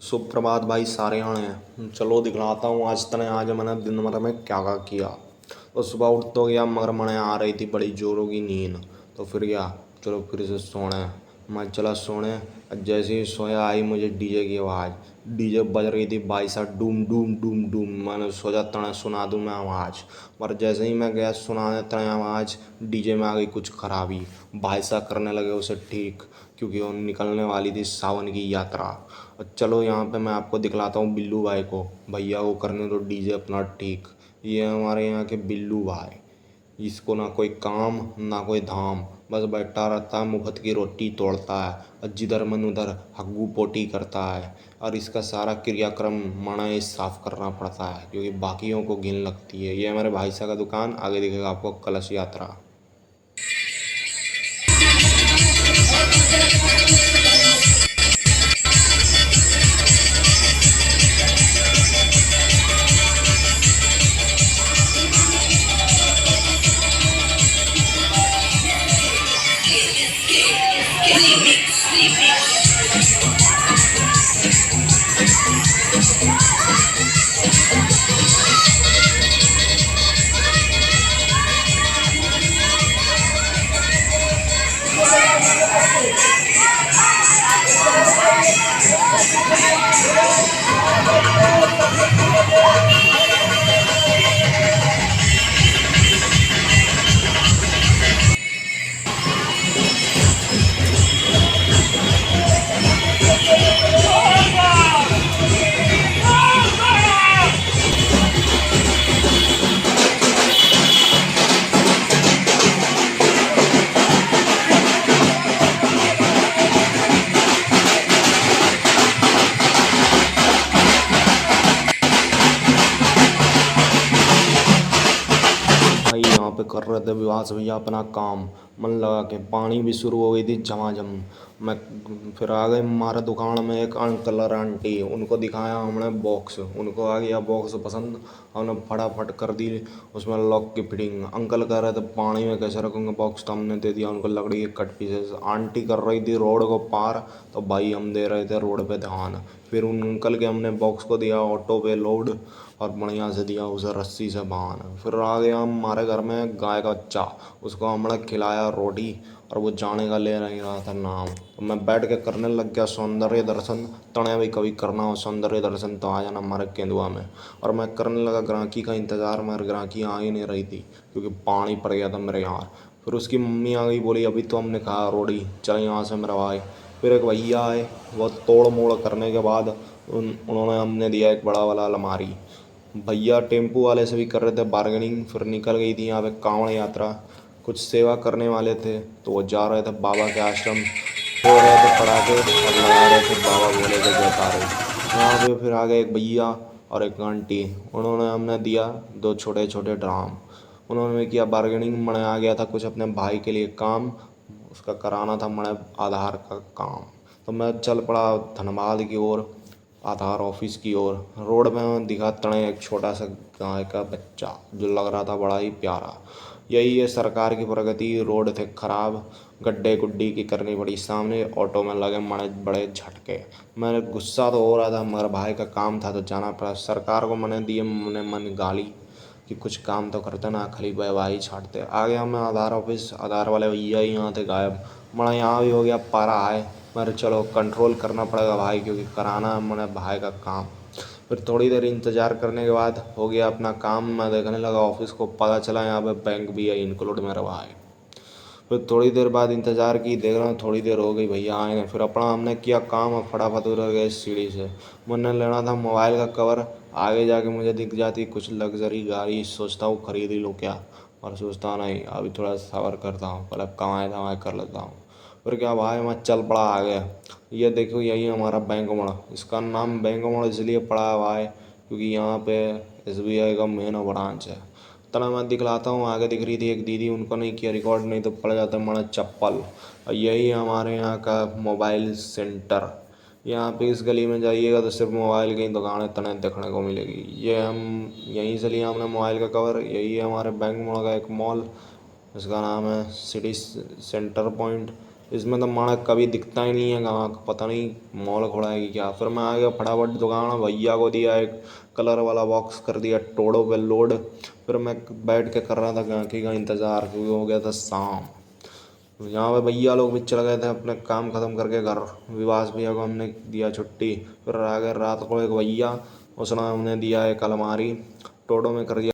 सुप्रभात भाई सारे हैं। चलो दिखलाता हूँ आज तने आज मैंने दिन भर में क्या क्या किया। तो सुबह उठ तो गया मगर मैंने आ रही थी बड़ी जोरों की नींद। तो फिर गया चलो फिर से सोने। मैं चला सोने। जैसे ही सोया आई मुझे डीजे की आवाज़। डीजे बज रही थी भाई साहब, डूम डूम डूम डूम। मैंने सोचा तने सुना दूँ मैं आवाज़। पर जैसे ही मैं गया सुनाने तने आवाज़, डीजे में आ गई कुछ खराबी। भाई साहब करने लगे उसे ठीक, क्योंकि वो निकलने वाली थी सावन की यात्रा। और चलो यहाँ पे मैं आपको दिखलाता हूँ बिल्लू भाई को। भैया को करने दो डीजे अपना ठीक। ये हमारे यहाँ के बिल्लू भाई। इसको ना कोई काम ना कोई धाम, बस बैठा रहता है मुफ्त की रोटी तोड़ता है और जिधर मन उधर हग्गू पोटी करता है। और इसका सारा क्रियाक्रम मना साफ करना पड़ता है क्योंकि बाकियों को घिन लगती है। ये हमारे भाई साहब का दुकान, आगे दिखेगा आपको कलश यात्रा। भाई यहाँ पे कर रहे थे विवास भैया अपना काम मन लगा के। पानी भी शुरू हो गई थी झमाझम। मैं फिर आ गए हमारे दुकान में एक अंकल और आंटी, उनको दिखाया हमने बॉक्स। उनको आ गया बॉक्स पसंद, हमने फटाफट कर दी उसमें लॉक की फिटिंग। अंकल कह रहे थे पानी में कैसे रखूँगे बॉक्स, तो हमने दे दिया उनको लकड़ी के कट पीसेस। आंटी कर रही थी रोड को पार, तो भाई हम दे रहे थे रोड पे ध्यान। फिर उन अंकल के हमने बॉक्स को दिया ऑटो पे लोड और बढ़िया से दिया उसे रस्सी से बांध। फिर आ गया हमारे घर में गाय का बच्चा, उसको हमने खिलाया रोटी और वो जाने का ले नहीं रहा था नाम। तो मैं बैठ के करने लग गया सौंदर्य दर्शन। तने भी कभी करना हो सौंदर्य दर्शन तो आ जाना हमारे केंदुआ में। और मैं करने लगा ग्राहकी का इंतज़ार, मगर ग्राहकी आ ही नहीं रही थी क्योंकि पानी पड़ गया था मेरे यहाँ। फिर उसकी मम्मी आ गई, बोली अभी तो हमने खाया रोटी, चल यहाँ से मेरा भाई। फिर एक भैया आए, वो तोड़ मोड़ करने के बाद उन्होंने हमने दिया एक बड़ा वाला अलमारी। भैया टेम्पू वाले से भी कर रहे थे बार्गेनिंग। फिर निकल गई थी यहाँ पे कांवड़ यात्रा। कुछ सेवा करने वाले थे तो वो जा रहे थे बाबा के आश्रम, हो रहे थे पटाखे और लगा रहे थे बाबा भोले के जयकारे। यहाँ पे फिर आ गए एक भैया और एक आंटी, उन्होंने हमने दिया दो छोटे छोटे ड्राम। उन्होंने किया बार्गेनिंग। मैं आ गया था कुछ अपने भाई के लिए काम, उसका कराना था मैं आधार का काम। तो मैं चल पड़ा धनबाद की ओर, आधार ऑफिस की ओर। रोड में दिखा तड़े एक छोटा सा गाय का बच्चा जो लग रहा था बड़ा ही प्यारा। यही है सरकार की प्रगति। रोड थे खराब, गड्ढे गुड्डी की करनी पड़ी सामने, ऑटो में लगे बड़े बड़े झटके। मैंने गुस्सा तो हो रहा था मगर भाई का काम था तो जाना पड़ा। सरकार को मैंने दिए मैंने मन गाली कि कुछ काम तो करते ना, खाली वाहवाही छाटते। आ गया मैं आधार ऑफिस, आधार वाले भैया ही यहाँ थे गायब। मैं यहाँ भी हो गया पारा है, मगर चलो कंट्रोल करना पड़ेगा भाई क्योंकि कराना है मैंने भाई का काम। फिर थोड़ी देर इंतज़ार करने के बाद हो गया अपना काम। मैं देखने लगा ऑफिस को, पता चला यहाँ पे बैंक भी है इंक्लूड मेरा भाई। फिर थोड़ी देर बाद इंतज़ार की, देख रहा हूँ थोड़ी देर हो गई भैया आए नहीं। फिर अपना हमने किया काम और फटाफट उतर गए सीढ़ी से। मैंने लेना था मोबाइल का कवर, आगे जाके मुझे दिख जाती कुछ लग्जरी गाड़ी, सोचता हूँ खरीद ही लूँ क्या, और सोचता नहीं अभी थोड़ा सबर करता हूँ, पहले कमाए धमाए कर लेता हूँ। फिर क्या भाई मैं चल पड़ा आगे। ये देखो यही हमारा बैंक मोड़। इसका नाम बैंक मोड़ इसलिए पड़ा है भाई क्योंकि यहाँ पे SBI का मेन ब्रांच है। तना मैं दिखलाता हूँ, आगे दिख रही थी एक दीदी, उनको नहीं किया रिकॉर्ड, नहीं तो पड़ जाता माना चप्पल। और यही हमारे यहाँ का मोबाइल सेंटर। यहाँ पे इस गली में जाइएगा तो सिर्फ मोबाइल की दुकानें तने देखने को मिलेगी। ये हम यहीं से लिया हमने मोबाइल का कवर। यही है हमारे बैंक मोड़ का एक मॉल, इसका नाम है सिटी सेंटर पॉइंट। इसमें तो माणक कभी दिखता ही नहीं है कहाँ, पता नहीं मॉल खोला है कि क्या। फिर मैं आ गया फटाफट दुकान, भैया को दिया एक कलर वाला बॉक्स, कर दिया टोड़ो पे लोड। फिर मैं बैठ के कर रहा था गाहकी का इंतज़ार, क्योंकि हो गया था शाम। यहाँ पे भैया लोग भी चले गए थे अपने काम ख़त्म करके घर। विवास भैया को हमने दिया छुट्टी। फिर आ गए रात को एक भैया, उसने हमने दिया एक अलमारी, टोडो में कर दिया